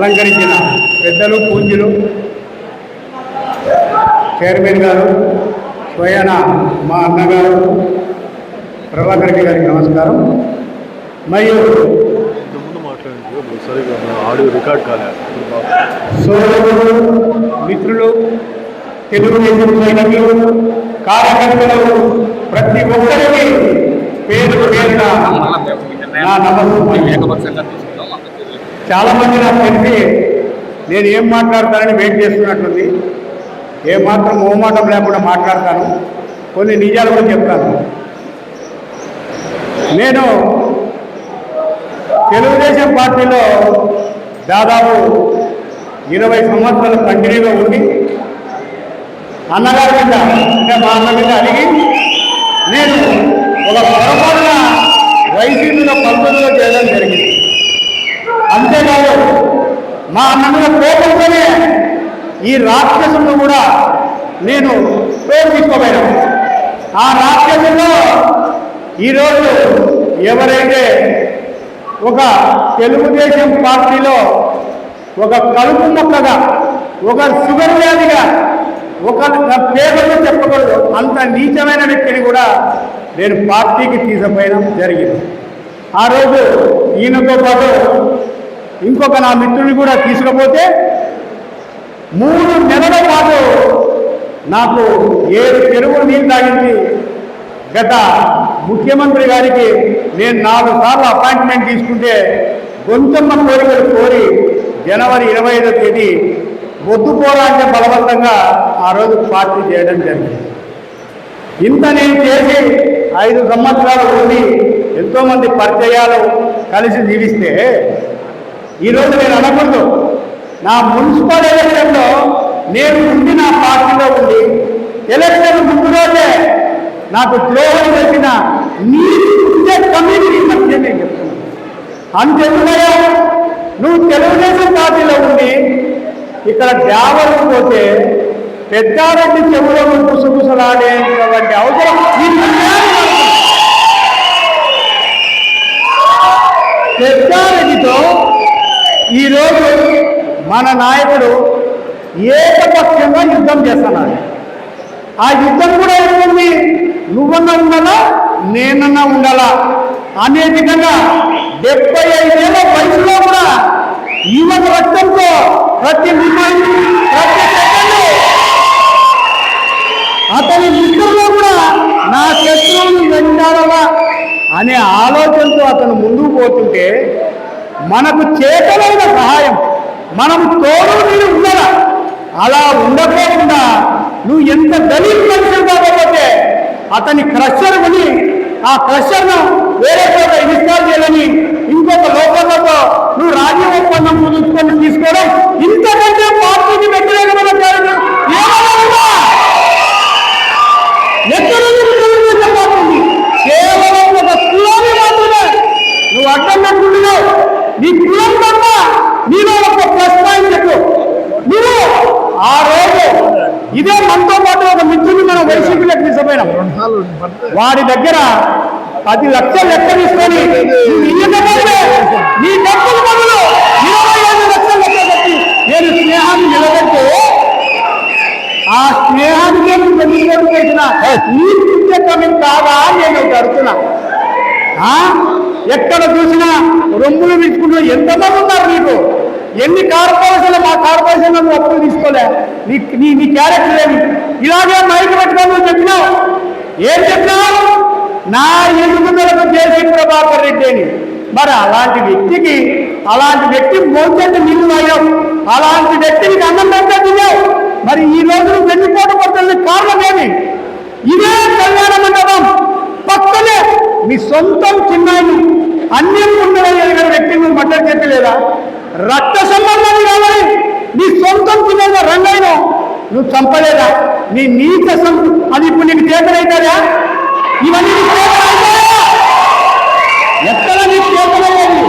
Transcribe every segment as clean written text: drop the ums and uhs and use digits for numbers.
అలంకరించిన పెద్దలు పూజ్యులు చైర్మన్ గారు, స్వయాన మా అన్నగారు ప్రభాకర్ రెడ్డి గారికి నమస్కారం. మరియు సోదరులు, మిత్రులు, తెలుగుదేశం సైనికులు, కార్యకర్తలు, ప్రతి ఒక్కరికి పేరు పేరున నా నమస్కారం. చాలామంది నాకు తెలిసి నేను ఏం మాట్లాడతానని వెయిట్ చేస్తున్నట్లుంది. ఏమాత్రం మోమాటం లేకుండా మాట్లాడతాను. కొన్ని నిజాలు కూడా చెప్తాను. నేను తెలుగుదేశం పార్టీలో దాదాపు 20 సంవత్సరాలు కంటిన్యూగా ఉండి అన్నగారి మీద అంటే మా అన్న మీద అడిగి నేను ఒక పొరపాటున వైసీపీలో పంతొమ్మిదిలో చేయడం జరిగింది. అంతేకాదు మా అన్న మీద కోపంతోనే ఈ రాక్షసులను కూడా నేను తీసుకోపోయాను. ఆ రాక్షసుల్లో ఈరోజు ఎవరైతే ఒక తెలుగుదేశం పార్టీలో ఒక కలుపు మొక్కగా, ఒక షుగర్ వ్యాధిగా, ఒక పేదలు చెప్పకూడదు అంత నీచమైన వ్యక్తిని కూడా నేను పార్టీకి తీసుకుపోయడం జరిగింది. ఆ రోజు ఈయనతో పాటు ఇంకొక నా మిత్రుని కూడా తీసుకుపోతే 3 నెలల పాటు నాకు 7 చెరువులు నీళ్ళు తాగించి గత ముఖ్యమంత్రి గారికి నేను 4 సార్లు అపాయింట్మెంట్ తీసుకుంటే గొంతమ్మ కోరికలు కోరి జనవరి 25వ తేదీ బొద్దుపోరా అంటే బలవంతంగా ఆ రోజు పార్టీ చేయడం జరిగింది. ఇంత నేను చేసి 5 సంవత్సరాలు ఉండి ఎంతోమంది పరిచయాలు కలిసి జీవిస్తే ఈరోజు నేను అనకూడదు. నా మున్సిపల్ ఎలక్షన్లో నేను ఉండి నా పార్టీలో ఉండి ఎలక్షన్ ముందు రోజే నాకు ద్రోహం చేసిన నీటి కమ్యూనిటీ మధ్య నేను చెప్తున్నాను. అంతెందుకయ్యా నువ్వు తెలుగుదేశం పార్టీలో ఉండి ఇక్కడ దేవరకు పోతే పెద్దారెడ్డి చెవులో గుసగుసలాడేటువంటి అవసరం పెద్దారెడ్డితో ఈరోజు మన నాయకుడు ఏకపక్షంగా యుద్ధం చేస్తున్నాడు. ఆ యుద్ధం కూడా ఏముంది, నువ్వన్నా ఉండాలా నేనన్నా ఉండాలా అనే విధంగా 75 ఏళ్ల వయసులో కూడా యువత రక్తంతో ప్రతి నిమిషం ప్రతి సెకండు అతని మిత్రుల్లో కూడా నా శత్రువులు వెంటాడాలా అనే ఆలోచనతో అతను ముందుకు పోతుంటే మనకు చేతనైన సహాయం మనం తోడు నీరు ఉండాలా. అలా ఉండకోకుండా నువ్వు ఎంత దళిత మనుషులు కాకపోతే అతని క్రషర్ కొని ఆ క్రషర్ను వేరే చోట ఇన్స్టాల్ చేయాలని ఇంకొక లోకలతో నువ్వు రాజ్య ఒప్పందం కుదుర్చుకొని తీసుకోవడం ఇంతకంటే పార్టీకి వ్యతిరేకమైన పేరు ఎక్కడుంది? కేవలం ఒక కులాన్ని మాత్రమే నువ్వు అడ్డం పెట్టుకుంటున్నావు. నీ కులం తప్ప నీలో ఒక ప్లస్ పాయింట్ చెప్పు. నువ్వు ఆ రోజు ఇదే మనతో పాటు ఒక మిత్రుని మనం వైసీపీలోకి తీసుకుపోయినాం. వాడి దగ్గర 10 లక్షలు లెక్క తీసుకొని నీ డబ్బులు బదులు 25 లక్షలు లెక్క కట్టి నేను స్నేహాన్ని నిలబెట్టి ఆ స్నేహానికి పెళ్లికోటు చేసిన నీ పుణ్యకమం కాదా అని నేను అడుగుతున్నా. ఎక్కడ చూసినా రొమ్ములు తీసుకుంటున్నా ఎంతమంది ఉన్నారు నీకు? ఎన్ని కార్పొరేషన్లు మా కార్పొరేషన్ నువ్వు అప్పులు తీసుకోలే. నీ క్యారెక్టర్ ఏమి? ఇలాగే మైకి పెట్టుకోమని చెప్పినావు. ఏం చెప్పినావు? నా ఎదుగుదలకు చేసి ప్రభాకర్ రెడ్డి అని. మరి అలాంటి వ్యక్తి మోచెట్టు నీళ్ళు తాగావు. అలాంటి వ్యక్తికి అన్నం పెట్టే తిన్నావు. మరి ఈ రోజు నువ్వు వెన్నుపోటు పడుతున్న కారణం ఏమి? ఇదే కళ్యాణ మండపం పక్కనే నీ సొంతం చిన్నాయి అన్యం ఉండగలిగిన వ్యక్తి నువ్వు మద్దతు చెప్పలేదా? రక్త సంబంధాలు కావాలి. నీ సొంతం చిన్న రంగైన నువ్వు చంపలేదా? నీ నీచ అది ఇప్పుడు నీకు చేతనైతారా? ఇవన్నీ ఎక్కడ నీకు చేతనయ్యేది?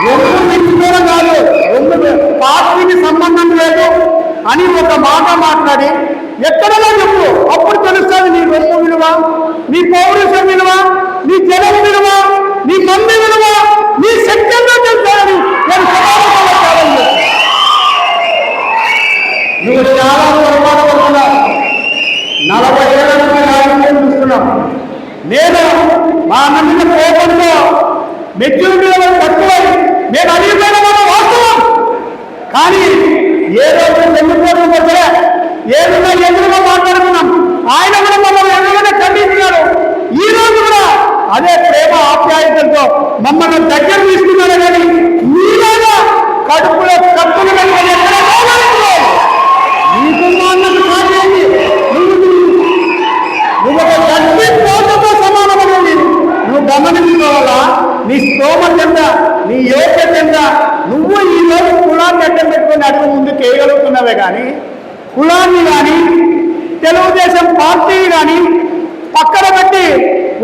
రొమ్ము మించుకోవడం కాదు, రొమ్ము పార్టీకి సంబంధం లేదు అని ఒక మాట మాట్లాడి ఎక్కడైనా చెప్పు. అప్పుడు తెలుస్తుంది నీ రొమ్ము విలువ, నీ పౌరుషం విలువ, నీ జనం విలువ, నీ మంది విలువ, నీ శక్తి తెలుస్తారని నేను మేము అడిగిపోయిన వాస్తవం. కానీ ఏ రోజు వెళ్ళిపోవడం వచ్చలే, ఏదైనా ఎదురుగా మాట్లాడుకున్నాం. ఆయన కూడా మమ్మల్ని ఎదురుగానే ఖండించినారు. ఈ రోజు కూడా అదే ప్రేమ ఆప్యాయతలతో మమ్మల్ని దగ్గర తీసుకున్నారు. కానీ మీలాగా కడుపులో కప్పులు పెట్టుకొని ఎక్కడ నీకున్నా అన్నట్టు కాదేంటి, నువ్వు ఒక గట్టి కోటతో సమానమైనది. నువ్వు గమనించుకోవాలా, నీ స్తోమత ఎంత, నీ యోగ్యత ఎంత. నువ్వు ఈ రోజు కులాన్ని అడ్డం పెట్టుకొని అడుగు ముందుకు వేయగలుగుతున్నావే కానీ కులాన్ని కానీ తెలుగుదేశం పార్టీని కానీ పక్కన పెట్టి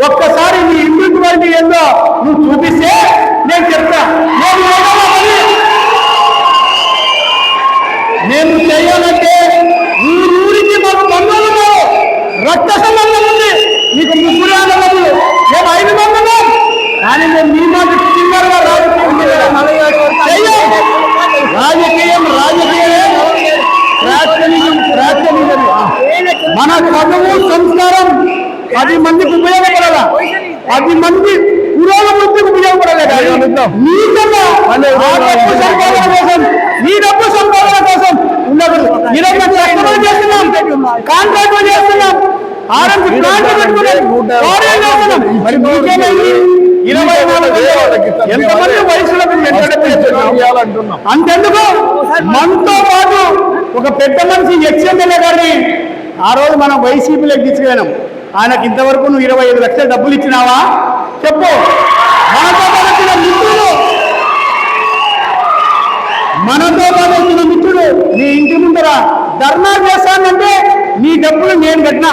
ఒక్కసారి నీ ఇండివిజువాలిటీ ఏందో నువ్వు చూపిస్తే నేను చెప్తా. మేము చేయాలంటే ఊరికి మాకు బంధువులు రక్త సంబంధం ఉంది. నీకు ముగ్గురు ఆడవాళ్ళు, మేము 5 మంది. కానీ మేము మీ మాట చిన్నగా రాజకీయం మన చదువు సంస్కారం 10 మందికి ఉపయోగపడాలా, 10 మంది పురోగతికి ఉపయోగపడాలి. నీ డబ్బు సంపాదన కోసం ఉండదు. ఈరోజు చేస్తున్నాం, కాంట్రాక్ట్ చేస్తున్నాం, ఆర్ఎంసీ ప్లాంట్ పెట్టుకున్నాం. మరి మీకేమైంది? 24 ఎంతమంది వయసులకు అంతెందుకు మనతో పాటు ఒక పెద్ద మనిషి ఎక్స్ఎమ్మెల్యే గారిని ఆ రోజు మనం వైసీపీలోకి తీసుకుపోయినాం. ఆయనకి ఇంతవరకు నువ్వు 25 లక్షల డబ్బులు ఇచ్చినావా చెప్పు. మనతో పాటు వచ్చిన మిత్రుడు నీ ఇంటి ముందర ధర్నా చేస్తానంటే నీ డబ్బులు నేను కట్టినా.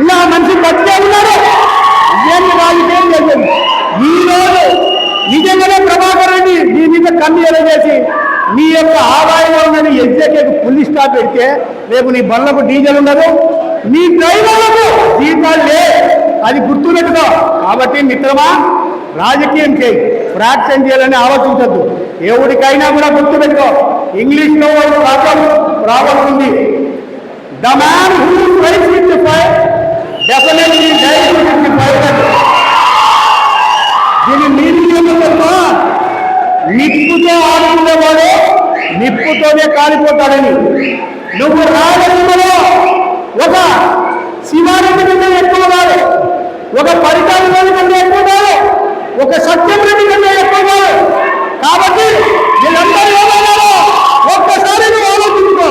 ఇలా మనిషి బతికే ఉన్నాడు. ఇదేమి రాజకీయం చేసేది. ఈ రోజు నిజంగానే ప్రభాకర్ రెడ్డి నీ మీద కన్ను ఎరగేసి నీ యొక్క ఆదాయంలో ఉన్నది ఎగ్జాక్ట్ ఫుల్ స్టాప్ పెడితే రేపు నీ బండ్లకు డీజిల్ ఉండదు, నీ డ్రైవర్లకు జీతాలు లే. అది గుర్తుపెట్టుకో. కాబట్టి మిత్రమా, రాజకీయం చేయి, ఫ్రాక్షన్ చేయాలని ఆలోచించద్దు. ఎవరికైనా కూడా గుర్తుపెట్టుకో. ఇంగ్లీష్లో ప్రాబ్లం ఉంది. The man who tries with fire definitely dies with fire. దీని మీనింగ్ ఏమిటో, నిప్పుతో ఆడుకునేవాడు నిప్పుతోనే కాలిపోతాడని. నువ్వు రాజకీయంలో ఒక శివారెడ్డి కంటే ఎక్కువ కాదు, ఒక పరిటాల కంటే ఎక్కువ కాదు, ఒక సత్యం రెడ్డి కంటే ఎక్కువ కాదు. కాబట్టి వీళ్ళందరూ ఏమన్నారో ఒక్కసారి నువ్వు ఆలోచించుకో.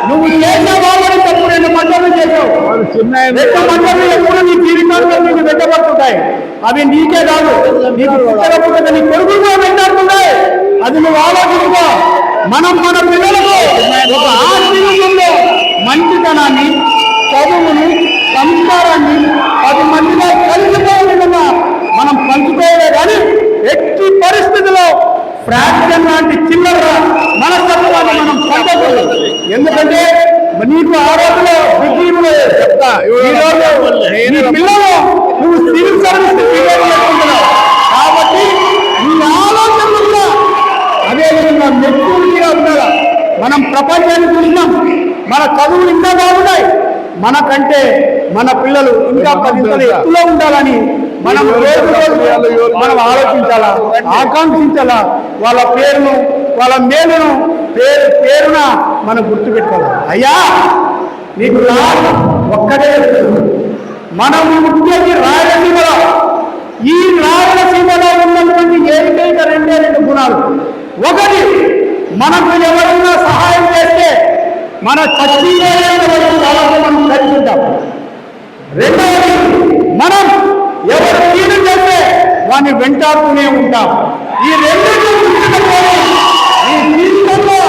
నువ్వు చేసిన వాళ్ళని తప్పు 2 మంటలు చేసావు. 2 మంటలు ఎప్పుడు నీ జీవితాల్లో నీకు వెంటబడుతుంటాయి. అవి నీకే కాదు, నీకు పుట్టకపోతే నీ కొడుకులు కూడా వెంటాడుతున్నాయి. అది నువ్వు ఆలోచించుకో. మనం మన పిల్లలకు ఒక ఆశీర్వాదంలో మంచితనాన్ని, చదువును, సంస్కారాన్ని 10 మందిలో కలిసిపోయే విధంగా మనం పంచుకోవే కానీ ఎట్టి పరిస్థితిలో ఫ్రాక్షన్ లాంటి చిల్లర మనస్తత్వాన్ని మనం పొందకూడదు. ఎందుకంటే నీకు ఆ రోజులో డిగ్రీలో చెప్తా, పిల్లలు నువ్వు సివిల్ సర్వీస్ చేసుకుంటున్నావు. కాబట్టి నీ ఆలోచనలు కూడా అదేవిధంగా మెచ్యూరిటీగా ఉండాలి. మనం ప్రపంచాన్ని చూసినాం, మన చదువులు ఇంకా బాగున్నాయి. మనకంటే మన పిల్లలు ఇంకా 10 ఎత్తులో ఉండాలని మనం మనం ఆలోచించాలా, ఆకాంక్షించాలా. వాళ్ళ పేరును, వాళ్ళ మేలును పేరున మనం గుర్తుపెట్టుకోవాలి. అయ్యా నీకు ఒక్కటే మనం ముఖ్యంగా రాయలసీమలో, ఈ రాయలసీమలో ఉన్నటువంటి ఏకైక 2 గుణాలు. ఒకటి, మనకు ఎవరైనా సహాయం చేస్తే మన వాళ్ళతో మనం కలిసి ఉంటాం. రెండవది, మనం ఎవరు కీడు చేస్తే వాడిని వెంటాడుతూనే ఉంటాం. ఈ 2 గుర్తుపెట్టుకోవాలి. నీ జీవితంలో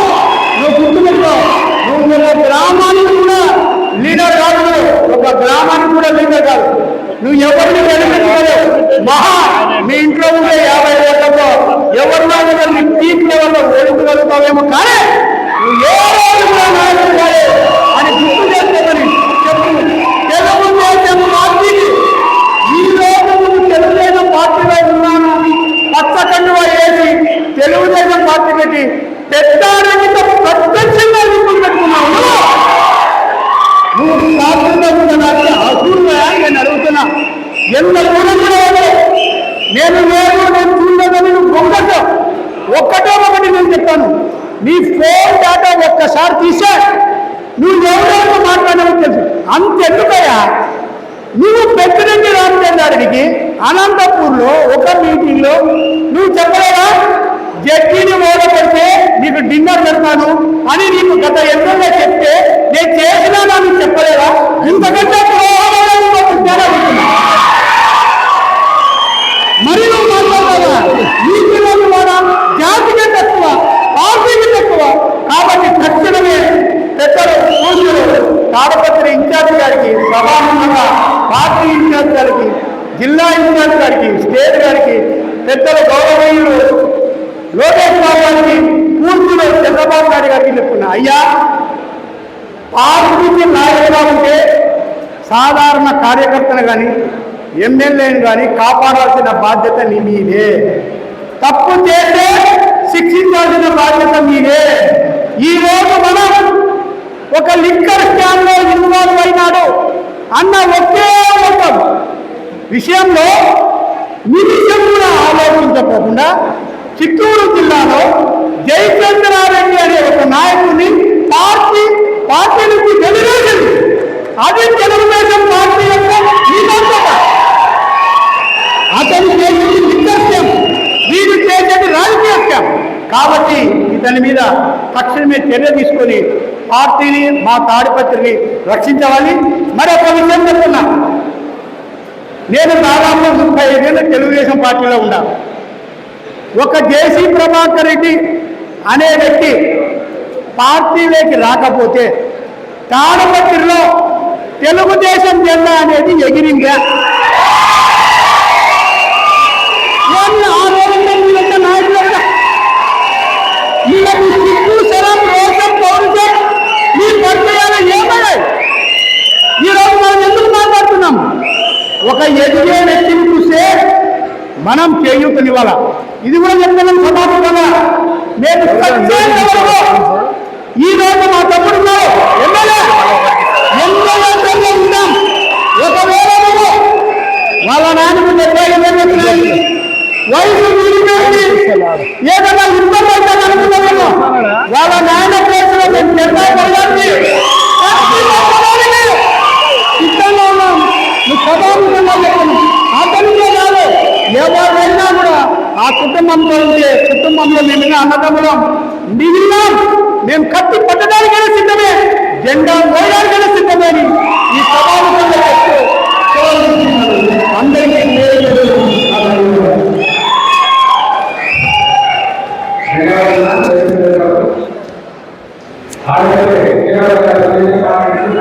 నువ్వు గుర్తుపెట్టుకో. నువ్వు ఒక గ్రామానికి కూడా లీడర్ కాదు, ఒక గ్రామానికి కూడా లీడర్ కాదు. నువ్వు ఎవరిని వెనుపెట్టుకోలేవు. మీ ఇంట్లో ఉండే 50 ఓట్లతో ఎవరిలో నీ పీక్ లెవెల్లో ఓడించగలుగుతావేమో, కానీ నువ్వు ఏ రోజు కూడా నాయకుడు కాలేదు అని గుర్తు చేస్తామని చెప్పు. తెలుగుదేశం పార్టీకి ఈ రోజు నువ్వు తెలుగుదేశం పార్టీలో ఉన్నాను అని పచ్చకండువా వేసి తెలుగుదేశం పార్టీ పెట్టి పెద్దారెడ్డితో ప్రత్యక్షంగా నిప్పులు పెట్టుకున్నావు. నువ్వు శాశ్వతంగా అసూరుగా నేను అడుగుతున్నా. ఎంత దూరం కూడా నేను చూడదని నువ్వు పొందొచ్చు. చెప్తున్నాను, నీ ఫోన్ డేటా ఒక్కసారి తీసే నువ్వు ఎవరెవరితో మాట్లాడినావో తెలుసు. అంతెందుకయ్యా, నువ్వు పెద్దిరెడ్డి రామచంద్రారెడ్డికి అనంతపూర్లో ఒక మీటింగ్లో నువ్వు చెప్పలేదా, జడ్జిని ఓడబడితే నీకు డిన్నర్ పెడతాను అని నీకు గత ఎన్నో చెప్తే నేను చేసినా నాకు చెప్పలేదా? ఇంతకంటే మరి నువ్వు మాట్లాడదా? నీ పిల్లలు కూడా జాతికే తక్కువ, పార్టీకి తక్కువ. కాబట్టి తక్షణమే పెద్దలు పూజలు తాడపత్రి ఇన్ఛార్జ్ గారికి, సభాముఖంగా పార్టీ ఇన్ఛార్జ్ గారికి, జిల్లా ఇన్ఛార్జ్ గారికి, స్టేట్ గారికి, పెద్దలు గౌరవనీయులు లోకేష్ బాబు గారికి, పూర్తిలో చంద్రబాబు నాయుడు గారికి చెప్తున్నా, అయ్యా పార్టీకి నాయకుగా ఉంటే సాధారణ కార్యకర్తను కానీ ఎమ్మెల్యేను కానీ కాపాడాల్సిన బాధ్యత నీ మీదే. తప్పు చేస్తే శిక్షించాల్సిన బాధ్యత మీదే. ఈరోజు మనం ఒక లిక్కర్ స్కామ్ లో ఇన్వాల్వ్ అయినాడు అన్న ఒకే ఒక విషయంలో నిమిషం కూడా ఆలోచించకుండా చిత్తూరు జిల్లాలో జయచంద్రారెడ్డి అనే ఒక నాయకుడిని పార్టీ నుంచి వెలివేసింది. అది తెలుగుదేశం పార్టీ యొక్క నిబంధన. అతను చేసేది లిక్కర్ స్కామ్, వీడు చేసేది రాజకీయ స్కామ్. కాబట్టి ఇతని మీద తక్షణమే చర్య తీసుకొని పార్టీని, మా తాడిపత్రిని రక్షించాలని. మరొక విషయం చెప్తున్నా, నేను దాదాపు 35 ఏళ్ళు తెలుగుదేశం పార్టీలో ఉన్నా. ఒక జేసీ ప్రభాకర్ రెడ్డి అనే వ్యక్తి పార్టీలోకి రాకపోతే తాడపత్రిలో తెలుగుదేశం జెండా అనేది ఎగిరిందా? ఆ రోజుల్లో మీరంతా నాయకులు వీళ్ళకి సిగ్గు, శరం, రోషం, పౌరుషం మీ పరిచయాలు ఏమయ్యాయి? ఈరోజు మనం ఎందుకు మాట్లాడుతున్నాం? ఒక ఎదిగే వ్యక్తిని చూస్తే మనం చేయూతనివ్వాల. ఇది కూడా చెప్తున్నాం సమాపంగా. నేను ఈ రోజు మా తమ్ముడున్నారు ఎమ్మెల్యే ఉన్నాం. ఒకవేళ వాళ్ళ నాన్నకు 75 వయసు విడిపోయింది, ఏదైనా ఇబ్బంది అయితే అనుకున్నాము. వాళ్ళ నాయన ప్లేస్లో మేము సిద్ధంగా ఉన్నాం. నువ్వు సభాముఖంగా చెప్పను. అతనికే కాదు, ఎవరైనా కూడా ఆ కుటుంబంలో ఉంటే కుటుంబంలో మేము అన్నదమ్ములం మిగిలినాం. మేము కత్తి పట్టడానికైనా సిద్ధమే, జెండా మోయడానికైనా సిద్ధమే అని ఈ సభాముఖంగా చెప్తూ అందరికీ ఆడపిల్ల